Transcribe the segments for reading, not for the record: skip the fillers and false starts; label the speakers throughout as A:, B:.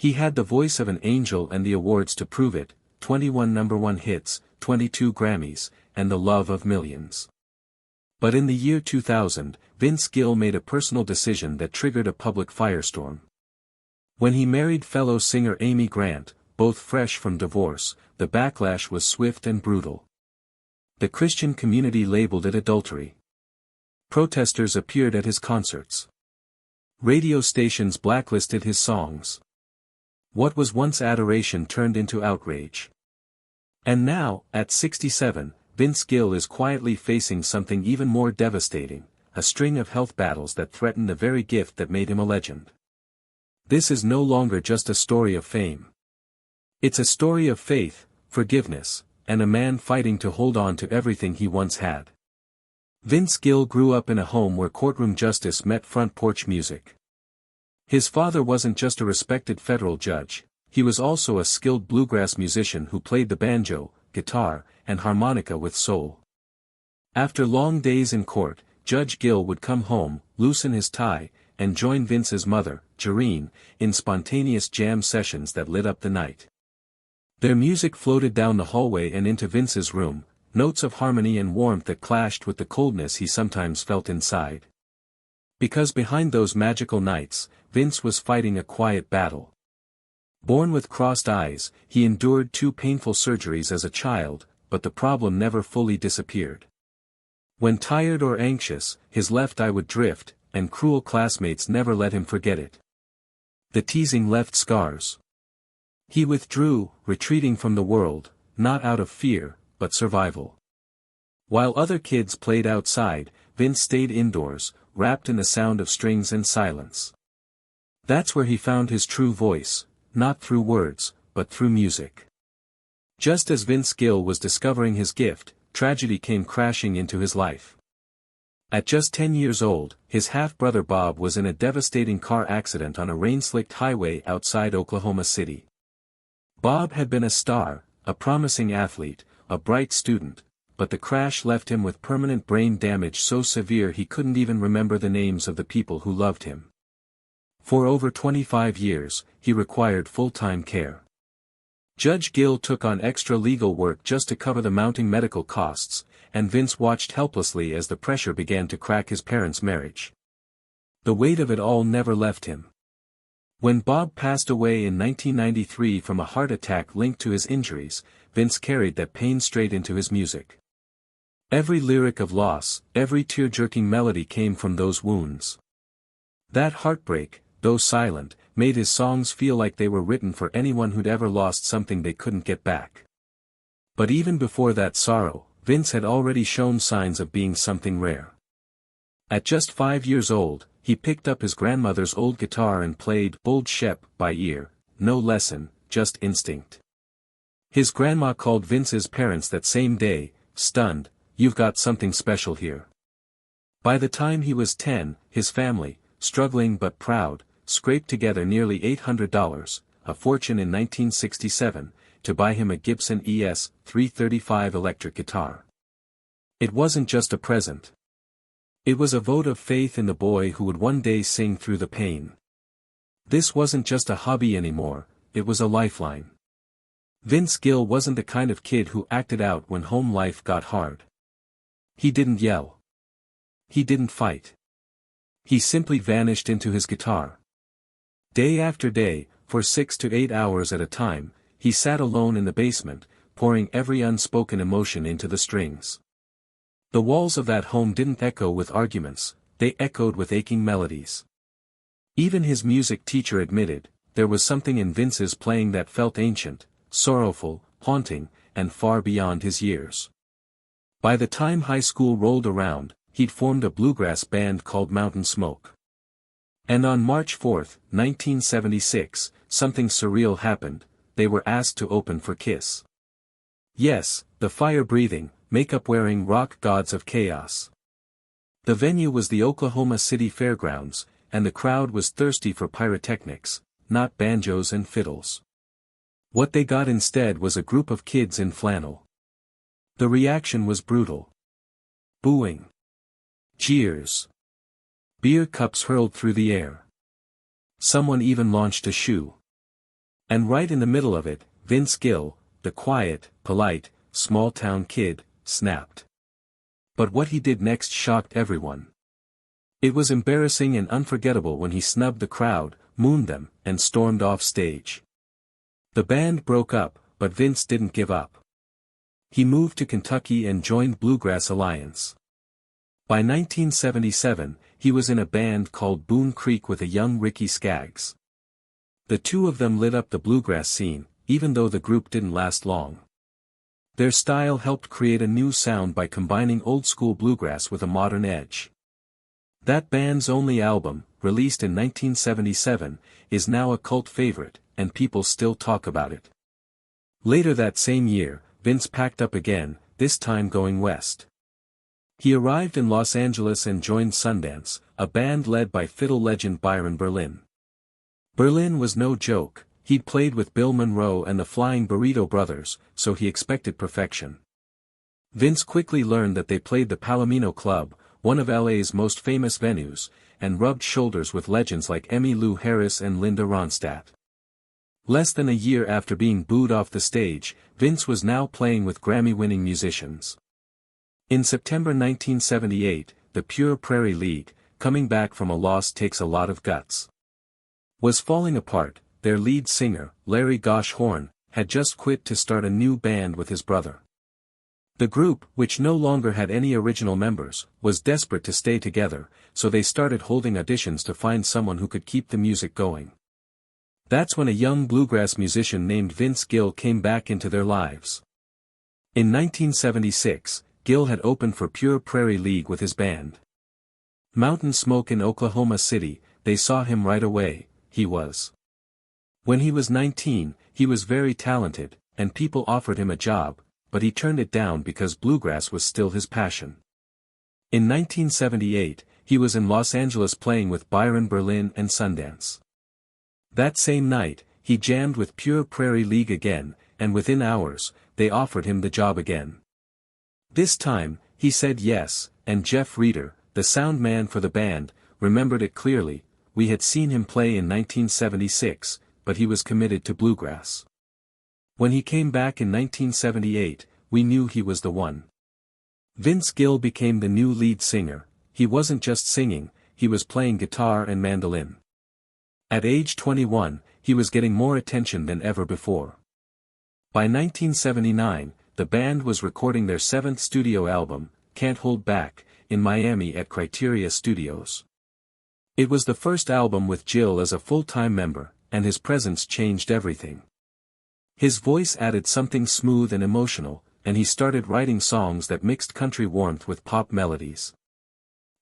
A: He had the voice of an angel and the awards to prove it, 21 #1 hits, 22 Grammys, and the love of millions. But in the year 2000, Vince Gill made a personal decision that triggered a public firestorm. When he married fellow singer Amy Grant, both fresh from divorce, the backlash was swift and brutal. The Christian community labeled it adultery. Protesters appeared at his concerts. Radio stations blacklisted his songs. What was once adoration turned into outrage. And now, at 67, Vince Gill is quietly facing something even more devastating, a string of health battles that threaten the very gift that made him a legend. This is no longer just a story of fame. It's a story of faith, forgiveness, and a man fighting to hold on to everything he once had. Vince Gill grew up in a home where courtroom justice met front porch music. His father wasn't just a respected federal judge, he was also a skilled bluegrass musician who played the banjo, guitar, and harmonica with soul. After long days in court, Judge Gill would come home, loosen his tie, and join Vince's mother, Jareen, in spontaneous jam sessions that lit up the night. Their music floated down the hallway and into Vince's room, notes of harmony and warmth that clashed with the coldness he sometimes felt inside. Because behind those magical nights, Vince was fighting a quiet battle. Born with crossed eyes, he endured 2 painful surgeries as a child, but the problem never fully disappeared. When tired or anxious, his left eye would drift, and cruel classmates never let him forget it. The teasing left scars. He withdrew, retreating from the world, not out of fear, but survival. While other kids played outside, Vince stayed indoors, wrapped in the sound of strings and silence. That's where he found his true voice, not through words, but through music. Just as Vince Gill was discovering his gift, tragedy came crashing into his life. At just 10 years old, his half-brother Bob was in a devastating car accident on a rain-slicked highway outside Oklahoma City. Bob had been a star, a promising athlete, a bright student, but the crash left him with permanent brain damage so severe he couldn't even remember the names of the people who loved him. For over 25 years, he required full-time care. Judge Gill took on extra legal work just to cover the mounting medical costs, and Vince watched helplessly as the pressure began to crack his parents' marriage. The weight of it all never left him. When Bob passed away in 1993 from a heart attack linked to his injuries, Vince carried that pain straight into his music. Every lyric of loss, every tear-jerking melody came from those wounds. That heartbreak, though silent, made his songs feel like they were written for anyone who'd ever lost something they couldn't get back. But even before that sorrow, Vince had already shown signs of being something rare. At just 5 years old, he picked up his grandmother's old guitar and played Bold Shep by ear, no lesson, just instinct. His grandma called Vince's parents that same day, stunned, "You've got something special here." By the time he was 10, his family, struggling but proud, scraped together nearly $800, a fortune in 1967, to buy him a Gibson ES 335 electric guitar. It wasn't just a present. It was a vote of faith in the boy who would one day sing through the pain. This wasn't just a hobby anymore, it was a lifeline. Vince Gill wasn't the kind of kid who acted out when home life got hard. He didn't yell. He didn't fight. He simply vanished into his guitar. Day after day, for 6 to 8 hours at a time, he sat alone in the basement, pouring every unspoken emotion into the strings. The walls of that home didn't echo with arguments, they echoed with aching melodies. Even his music teacher admitted, there was something in Vince's playing that felt ancient, sorrowful, haunting, and far beyond his years. By the time high school rolled around, he'd formed a bluegrass band called Mountain Smoke. And on March 4, 1976, something surreal happened, they were asked to open for Kiss. Yes, the fire-breathing, makeup-wearing rock gods of chaos. The venue was the Oklahoma City Fairgrounds, and the crowd was thirsty for pyrotechnics, not banjos and fiddles. What they got instead was a group of kids in flannel. The reaction was brutal. Booing. Jeers. Beer cups hurled through the air. Someone even launched a shoe. And right in the middle of it, Vince Gill, the quiet, polite, small-town kid, snapped. But what he did next shocked everyone. It was embarrassing and unforgettable when he snubbed the crowd, mooned them, and stormed off stage. The band broke up, but Vince didn't give up. He moved to Kentucky and joined Bluegrass Alliance. By 1977, he was in a band called Boone Creek with a young Ricky Skaggs. The two of them lit up the bluegrass scene, even though the group didn't last long. Their style helped create a new sound by combining old-school bluegrass with a modern edge. That band's only album, released in 1977, is now a cult favorite, and people still talk about it. Later that same year, Vince packed up again, this time going west. He arrived in Los Angeles and joined Sundance, a band led by fiddle legend Byron Berlin. Berlin was no joke. He'd played with Bill Monroe and the Flying Burrito Brothers, so he expected perfection. Vince quickly learned that they played the Palomino Club, one of LA's most famous venues, and rubbed shoulders with legends like Emmylou Harris and Linda Ronstadt. Less than a year after being booed off the stage, Vince was now playing with Grammy-winning musicians. In September 1978, the Pure Prairie League, coming back from a loss takes a lot of guts, was falling apart. Their lead singer, Larry Gosh Horn, had just quit to start a new band with his brother. The group, which no longer had any original members, was desperate to stay together, so they started holding auditions to find someone who could keep the music going. That's when a young bluegrass musician named Vince Gill came back into their lives. In 1976, Gill had opened for Pure Prairie League with his band Mountain Smoke in Oklahoma City. They saw him right away. When he was 19, he was very talented, and people offered him a job, but he turned it down because bluegrass was still his passion. In 1978, he was in Los Angeles playing with Byron Berlin and Sundance. That same night, he jammed with Pure Prairie League again, and within hours, they offered him the job again. This time, he said yes, and Jeff Reeder, the sound man for the band, remembered it clearly. We had seen him play in 1976, but he was committed to bluegrass. When he came back in 1978, we knew he was the one. Vince Gill became the new lead singer. He wasn't just singing, he was playing guitar and mandolin. At age 21, he was getting more attention than ever before. By 1979, the band was recording their 7th studio album, Can't Hold Back, in Miami at Criteria Studios. It was the first album with Gill as a full-time member, and his presence changed everything. His voice added something smooth and emotional, and he started writing songs that mixed country warmth with pop melodies.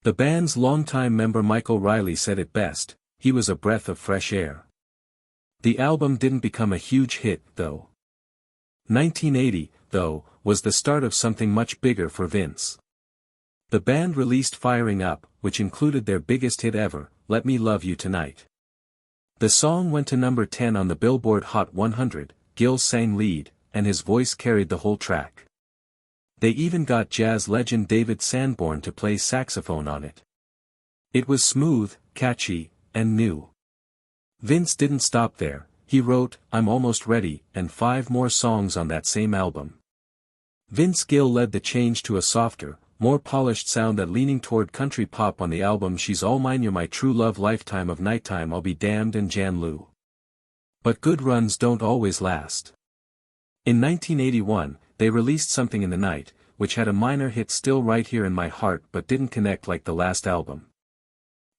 A: The band's longtime member Michael Riley said it best, he was a breath of fresh air. The album didn't become a huge hit, though. 1980, though, was the start of something much bigger for Vince. The band released Firing Up, which included their biggest hit ever, Let Me Love You Tonight. The song went to number 10 on the Billboard Hot 100, Gill sang lead, and his voice carried the whole track. They even got jazz legend David Sanborn to play saxophone on it. It was smooth, catchy, and new. Vince didn't stop there. He wrote, I'm Almost Ready, and 5 more songs on that same album. Vince Gill led the change to a softer, more polished sound that leaning toward country pop on the album She's All Mine You're My True Love Lifetime of Nighttime I'll Be Damned and Jan Lou. But good runs don't always last. In 1981, they released Something in the Night, which had a minor hit Still Right Here in My Heart but didn't connect like the last album.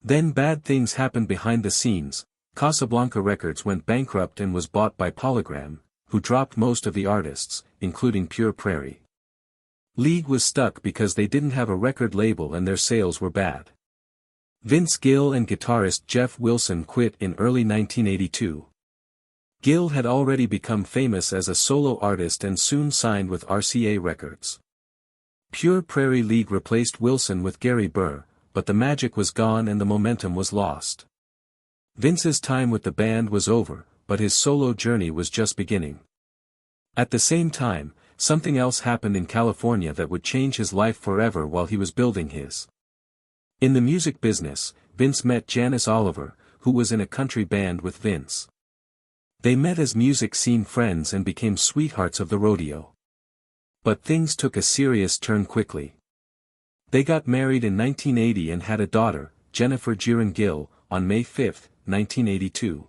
A: Then bad things happened behind the scenes. Casablanca Records went bankrupt and was bought by Polygram, who dropped most of the artists, including Pure Prairie. League was stuck because they didn't have a record label and their sales were bad. Vince Gill and guitarist Jeff Wilson quit in early 1982. Gill had already become famous as a solo artist and soon signed with RCA Records. Pure Prairie League replaced Wilson with Gary Burr, but the magic was gone and the momentum was lost. Vince's time with the band was over, but his solo journey was just beginning. At the same time, something else happened in California that would change his life forever while he was building his. In the music business, Vince met Janice Oliver, who was in a country band with Vince. They met as music scene friends and became sweethearts of the rodeo. But things took a serious turn quickly. They got married in 1980 and had a daughter, Jennifer Gill, on May 5, 1982.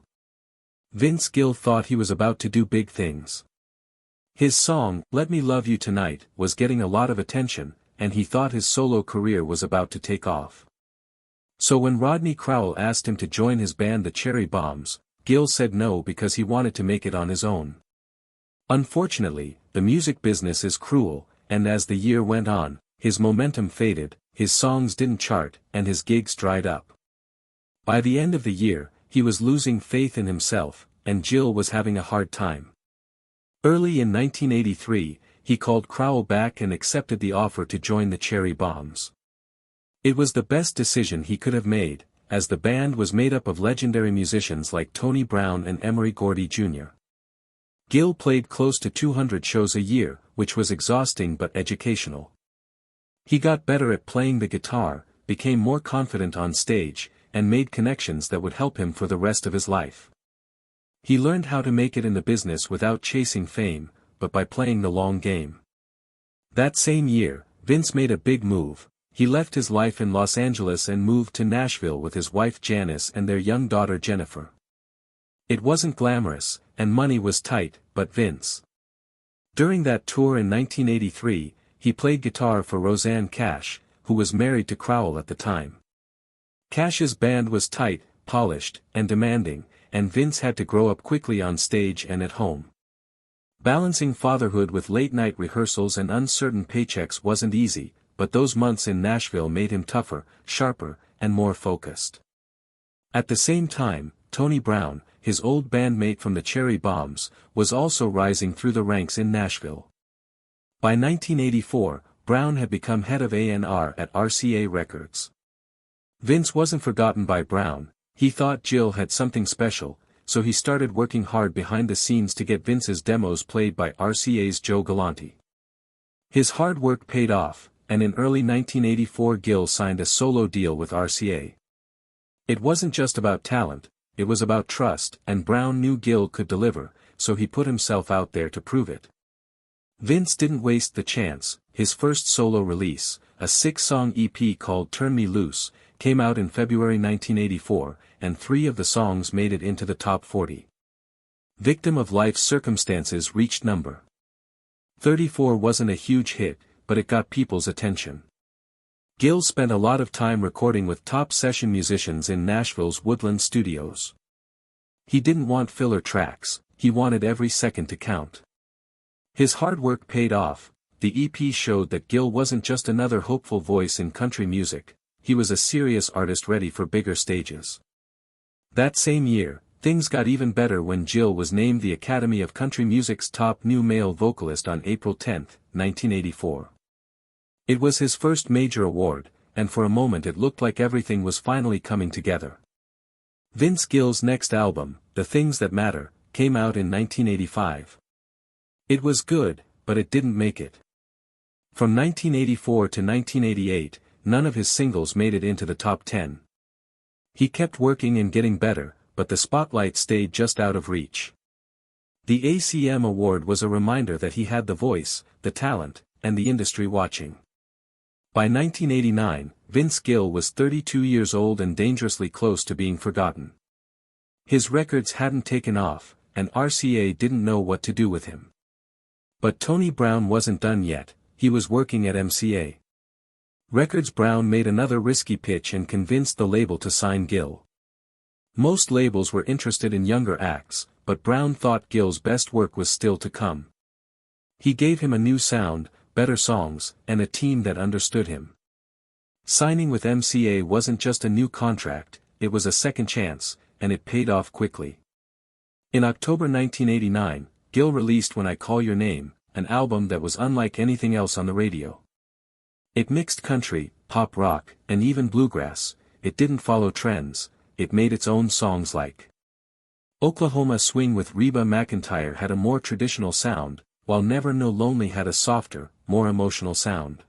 A: Vince Gill thought he was about to do big things. His song, Let Me Love You Tonight, was getting a lot of attention, and he thought his solo career was about to take off. So when Rodney Crowell asked him to join his band the Cherry Bombs, Gill said no because he wanted to make it on his own. Unfortunately, the music business is cruel, and as the year went on, his momentum faded, his songs didn't chart, and his gigs dried up. By the end of the year, he was losing faith in himself, and Gill was having a hard time. Early in 1983, he called Crowell back and accepted the offer to join the Cherry Bombs. It was the best decision he could have made, as the band was made up of legendary musicians like Tony Brown and Emory Gordy Jr. Gill played close to 200 shows a year, which was exhausting but educational. He got better at playing the guitar, became more confident on stage, and made connections that would help him for the rest of his life. He learned how to make it in the business without chasing fame, but by playing the long game. That same year, Vince made a big move. He left his life in Los Angeles and moved to Nashville with his wife Janice and their young daughter Jennifer. It wasn't glamorous, and money was tight, but Vince. During that tour in 1983, he played guitar for Rosanne Cash, who was married to Crowell at the time. Cash's band was tight, polished, and demanding, and Vince had to grow up quickly on stage and at home. Balancing fatherhood with late-night rehearsals and uncertain paychecks wasn't easy, but those months in Nashville made him tougher, sharper, and more focused. At the same time, Tony Brown, his old bandmate from the Cherry Bombs, was also rising through the ranks in Nashville. By 1984, Brown had become head of A&R at RCA Records. Vince wasn't forgotten by Brown. He thought Gill had something special, so he started working hard behind the scenes to get Vince's demos played by RCA's Joe Galante. His hard work paid off, and in early 1984 Gill signed a solo deal with RCA. It wasn't just about talent, it was about trust, and Brown knew Gill could deliver, so he put himself out there to prove it. Vince didn't waste the chance. His first solo release, a 6-song EP called Turn Me Loose, came out in February 1984, and 3 of the songs made it into the top 40. Victim of Life's Circumstances reached number 34 wasn't a huge hit, but it got people's attention. Gill spent a lot of time recording with top session musicians in Nashville's Woodland Studios. He didn't want filler tracks, he wanted every second to count. His hard work paid off. The EP showed that Gill wasn't just another hopeful voice in country music, he was a serious artist ready for bigger stages. That same year, things got even better when Gill was named the Academy of Country Music's top new male vocalist on April 10, 1984. It was his first major award, and for a moment it looked like everything was finally coming together. Vince Gill's next album, The Things That Matter, came out in 1985. It was good, but it didn't make it. From 1984 to 1988, none of his singles made it into the top 10. He kept working and getting better, but the spotlight stayed just out of reach. The ACM award was a reminder that he had the voice, the talent, and the industry watching. By 1989, Vince Gill was 32 years old and dangerously close to being forgotten. His records hadn't taken off, and RCA didn't know what to do with him. But Tony Brown wasn't done yet, he was working at MCA Records. Brown made another risky pitch and convinced the label to sign Gill. Most labels were interested in younger acts, but Brown thought Gill's best work was still to come. He gave him a new sound, better songs, and a team that understood him. Signing with MCA wasn't just a new contract, it was a second chance, and it paid off quickly. In October 1989, Gill released When I Call Your Name, an album that was unlike anything else on the radio. It mixed country, pop rock, and even bluegrass. It didn't follow trends, it made its own songs like Oklahoma Swing with Reba McEntire had a more traditional sound, while Never Know Lonely had a softer, more emotional sound.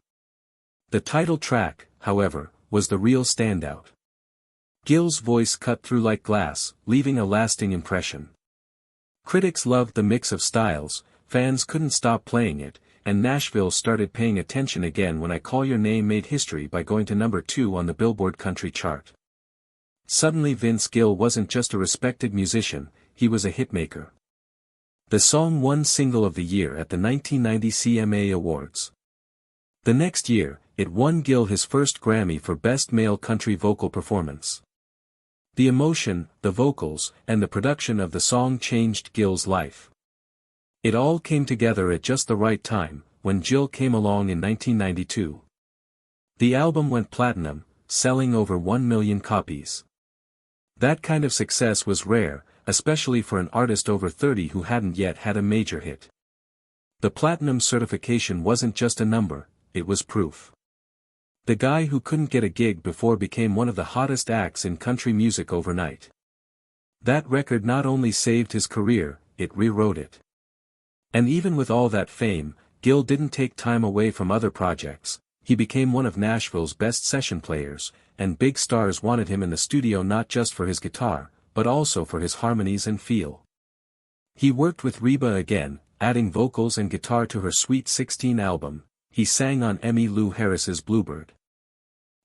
A: The title track, however, was the real standout. Gill's voice cut through like glass, leaving a lasting impression. Critics loved the mix of styles, fans couldn't stop playing it, and Nashville started paying attention again when I Call Your Name made history by going to number 2 on the Billboard country chart. Suddenly Vince Gill wasn't just a respected musician, he was a hitmaker. The song won Single of the Year at the 1990 CMA Awards. The next year, it won Gill his first Grammy for Best Male Country Vocal Performance. The emotion, the vocals, and the production of the song changed Gill's life. It all came together at just the right time, when Gill came along in 1992. The album went platinum, selling over 1 million copies. That kind of success was rare, especially for an artist over 30 who hadn't yet had a major hit. The platinum certification wasn't just a number, it was proof. The guy who couldn't get a gig before became one of the hottest acts in country music overnight. That record not only saved his career, it rewrote it. And even with all that fame, Gill didn't take time away from other projects. He became one of Nashville's best session players, and big stars wanted him in the studio not just for his guitar, but also for his harmonies and feel. He worked with Reba again, adding vocals and guitar to her Sweet 16 album. He sang on Emmylou Harris's Bluebird.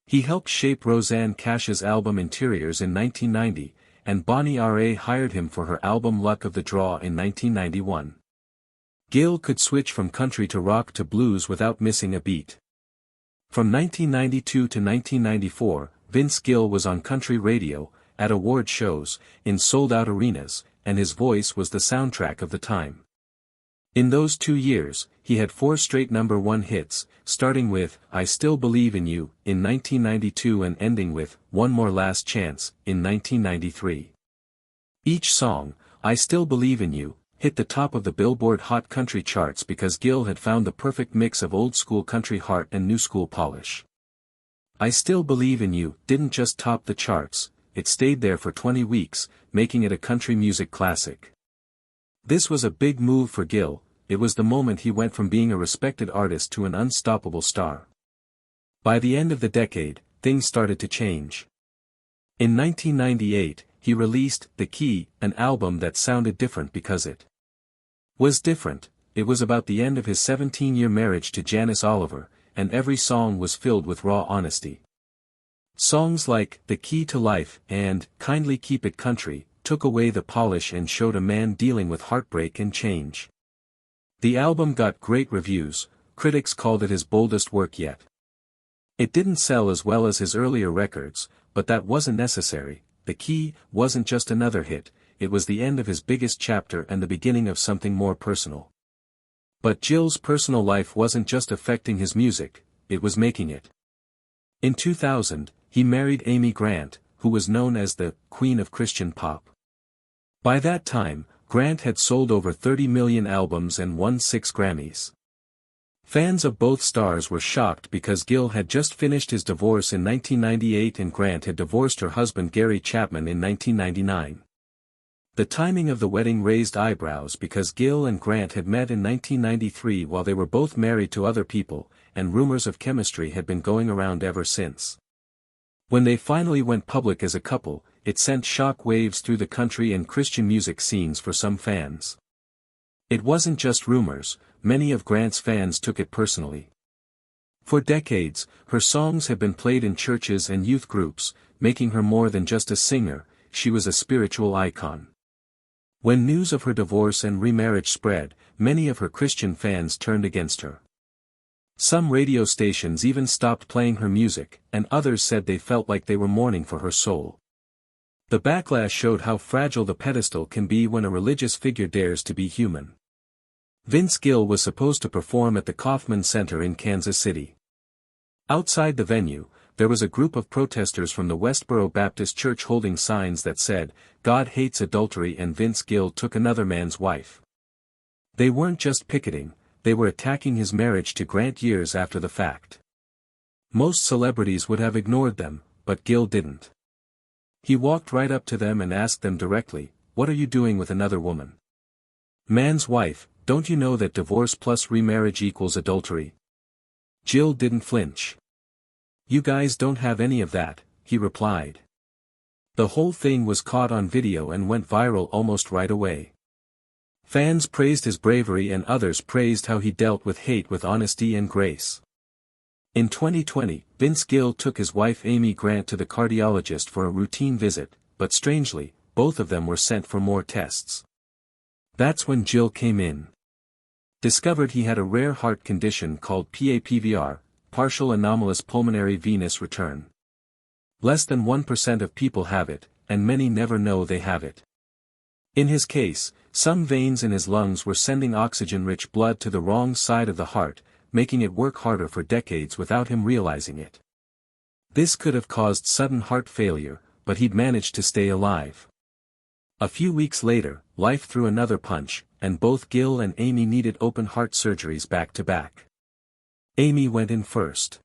A: He helped shape Rosanne Cash's album Interiors in 1990, and Bonnie R.A. hired him for her album Luck of the Draw in 1991. Gill could switch from country to rock to blues without missing a beat. From 1992 to 1994, Vince Gill was on country radio, at award shows, in sold-out arenas, and his voice was the soundtrack of the time. In those 2 years, he had 4 straight number 1 hits, starting with I Still Believe in You in 1992 and ending with One More Last Chance in 1993. Each song, I Still Believe in You, hit the top of the Billboard Hot Country charts because Gill had found the perfect mix of old-school country heart and new-school polish. I Still Believe in You didn't just top the charts, it stayed there for 20 weeks, making it a country music classic. This was a big move for Gill. It was the moment he went from being a respected artist to an unstoppable star. By the end of the decade, things started to change. In 1998, he released The Key, an album that sounded different because it was different. It was about the end of his 17-year marriage to Janice Oliver, and every song was filled with raw honesty. Songs like The Key to Life and Kindly Keep It Country took away the polish and showed a man dealing with heartbreak and change. The album got great reviews, critics called it his boldest work yet. It didn't sell as well as his earlier records, but that wasn't necessary. The Key wasn't just another hit, it was the end of his biggest chapter and the beginning of something more personal. But Gill's personal life wasn't just affecting his music, it was making it. In 2000, he married Amy Grant, who was known as the Queen of Christian Pop. By that time, Grant had sold over 30 million albums and won 6 Grammys. Fans of both stars were shocked because Gill had just finished his divorce in 1998 and Grant had divorced her husband Gary Chapman in 1999. The timing of the wedding raised eyebrows because Gill and Grant had met in 1993 while they were both married to other people, and rumors of chemistry had been going around ever since. When they finally went public as a couple, it sent shock waves through the country and Christian music scenes for some fans. It wasn't just rumors, many of Grant's fans took it personally. For decades, her songs had been played in churches and youth groups, making her more than just a singer, she was a spiritual icon. When news of her divorce and remarriage spread, many of her Christian fans turned against her. Some radio stations even stopped playing her music, and others said they felt like they were mourning for her soul. The backlash showed how fragile the pedestal can be when a religious figure dares to be human. Vince Gill was supposed to perform at the Kauffman Center in Kansas City. Outside the venue, there was a group of protesters from the Westboro Baptist Church holding signs that said, "God hates adultery and Vince Gill took another man's wife." They weren't just picketing, they were attacking his marriage to Grant years after the fact. Most celebrities would have ignored them, but Gill didn't. He walked right up to them and asked them directly, "What are you doing with another woman? Man's wife, don't you know that divorce plus remarriage equals adultery?" Gill didn't flinch. "You guys don't have any of that," he replied. The whole thing was caught on video and went viral almost right away. Fans praised his bravery and others praised how he dealt with hate with honesty and grace. In 2020, Vince Gill took his wife Amy Grant to the cardiologist for a routine visit, but strangely, both of them were sent for more tests. That's when Gill came in. Discovered he had a rare heart condition called PAPVR, partial anomalous pulmonary venous return. Less than 1% of people have it, and many never know they have it. In his case, some veins in his lungs were sending oxygen-rich blood to the wrong side of the heart, making it work harder for decades without him realizing it. This could have caused sudden heart failure, but he'd managed to stay alive. A few weeks later, life threw another punch, and both Gill and Amy needed open heart surgeries back to back. Amy went in first.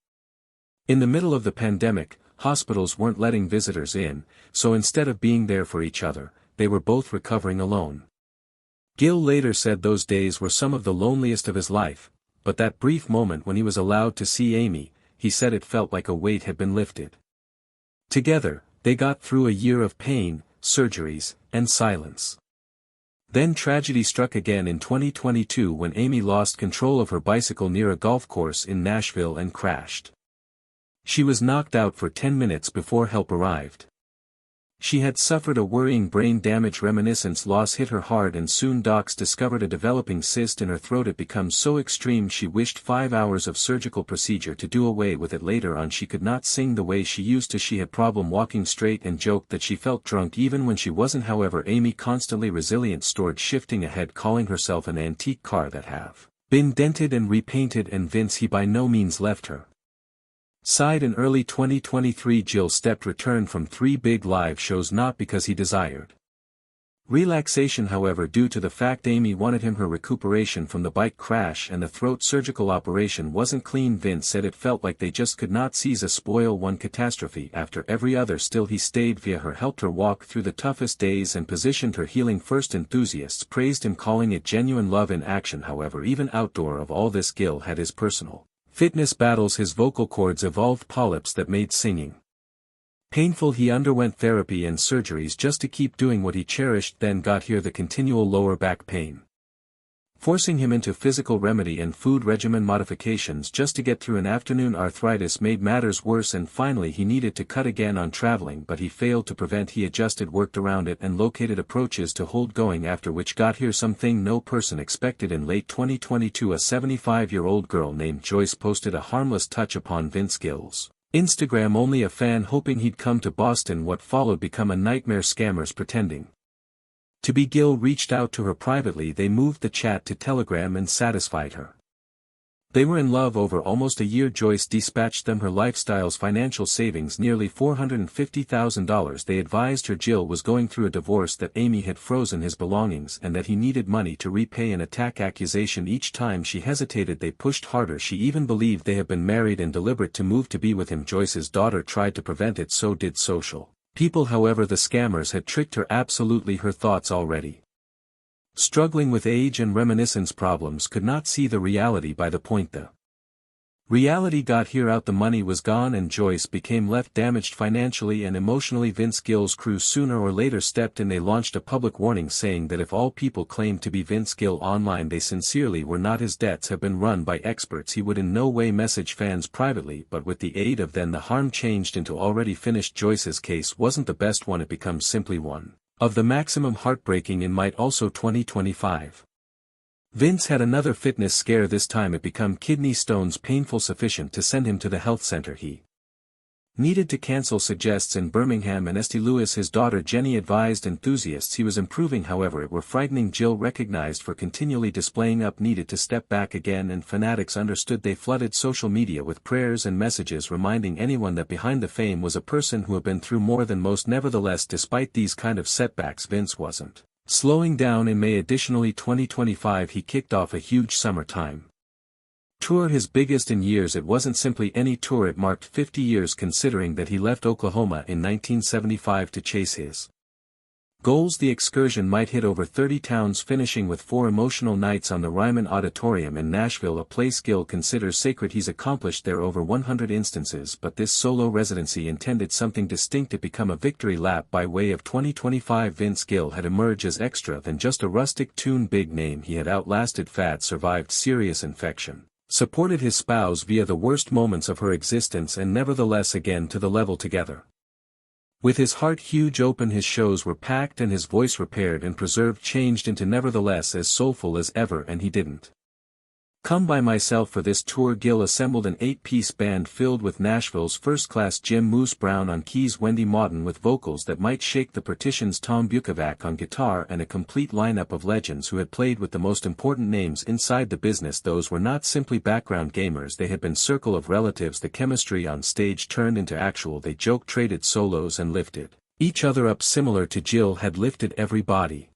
A: In the middle of the pandemic, hospitals weren't letting visitors in, so instead of being there for each other, they were both recovering alone. Gill later said those days were some of the loneliest of his life, but that brief moment when he was allowed to see Amy, he said it felt like a weight had been lifted. Together, they got through a year of pain, surgeries, and silence. Then tragedy struck again in 2022 when Amy lost control of her bicycle near a golf course in Nashville and crashed. She was knocked out for 10 minutes before help arrived. She had suffered a worrying brain damage. Reminiscence loss hit her hard, and soon docs discovered a developing cyst in her throat. It became so extreme she wished 5 hours of surgical procedure to do away with it. Later on, she could not sing the way she used to. She had problem walking straight and joked that she felt drunk even when she wasn't. However, Amy, constantly resilient, stored shifting ahead, calling herself an antique car that have been dented and repainted, and Vince, he by no means left her. Sighed. In early 2023, Gill stepped returned from 3 big live shows, not because he desired relaxation, however, due to the fact Amy wanted him. Her recuperation from the bike crash and the throat surgical operation wasn't clean. Vince said it felt like they just could not seize a spoil one catastrophe after every other. Still, he stayed via her, helped her walk through the toughest days and positioned her healing first. Enthusiasts praised him, calling it genuine love in action. However, even outdoor of all this, Gill had his personal fitness battles. His vocal cords evolved polyps that made singing painful. He underwent therapy and surgeries just to keep doing what he cherished. Then got here the continual lower back pain, forcing him into physical remedy and food regimen modifications just to get through an afternoon. Arthritis made matters worse, and finally he needed to cut again on traveling, but he failed to prevent. He adjusted, worked around it, and located approaches to hold going, after which got here something no person expected. In late 2022, a 75-year-old girl named Joyce posted a harmless touch upon Vince Gill's Instagram, only a fan hoping he'd come to Boston. What followed became a nightmare. Scammers pretending to be Gill reached out to her privately. They moved the chat to Telegram and satisfied her. They were in love over almost a year. Joyce dispatched them her lifestyle's financial savings, nearly $450,000. They advised her Gill was going through a divorce, that Amy had frozen his belongings, and that he needed money to repay an attack accusation. Each time she hesitated, they pushed harder. She even believed they had been married and deliberate to move to be with him. Joyce's daughter tried to prevent it, so did social people. However, the scammers had tricked her absolutely. Her thoughts, already struggling with age and reminiscence problems, could not see the reality. By the point the reality got here out, the money was gone and Joyce became left damaged financially and emotionally. Vince Gill's crew sooner or later stepped in. They launched a public warning saying that if all people claimed to be Vince Gill online, they sincerely were not. His debts have been run by experts. He would in no way message fans privately, but with the aid of then the harm changed into already finished. Joyce's case wasn't the best one, it becomes simply one of the maximum heartbreaking in might also 2025. Vince had another fitness scare. This time it became kidney stones, painful sufficient to send him to the health center. He needed to cancel, suggests in Birmingham, and St. Louis. His daughter Jenny advised enthusiasts he was improving, however it were frightening. Gill, recognized for continually displaying up, needed to step back again, and fanatics understood. They flooded social media with prayers and messages reminding anyone that behind the fame was a person who had been through more than most. Nevertheless, despite these kind of setbacks, Vince wasn't slowing down. In May additionally 2025, he kicked off a huge summertime tour, his biggest in years. It wasn't simply any tour, it marked 50 years, considering that he left Oklahoma in 1975 to chase his Goals: the excursion might hit over 30 towns, finishing with 4 emotional nights on the Ryman Auditorium in Nashville, a place Gill considers sacred. He's accomplished there over 100 instances, but this solo residency intended something distinct. It become a victory lap by way of 2025. Vince Gill had emerged as extra than just a rustic tune big name. He had outlasted fat, survived serious infection, supported his spouse via the worst moments of her existence, and nevertheless again to the level together. With his heart huge open, his shows were packed and his voice repaired and preserved, changed into nevertheless as soulful as ever. And he didn't come by myself for this tour. Gill assembled an 8-piece band filled with Nashville's first-class: Jim Moose Brown on keys, Wendy Mawton with vocals that might shake the partitions, Tom Bukovac on guitar, and a complete lineup of legends who had played with the most important names inside the business. Those were not simply background gamers, they had been circle of relatives. The chemistry on stage turned into actual. They joked, traded solos, and lifted each other up, similar to Gill had lifted everybody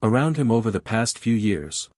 A: around him over the past few years.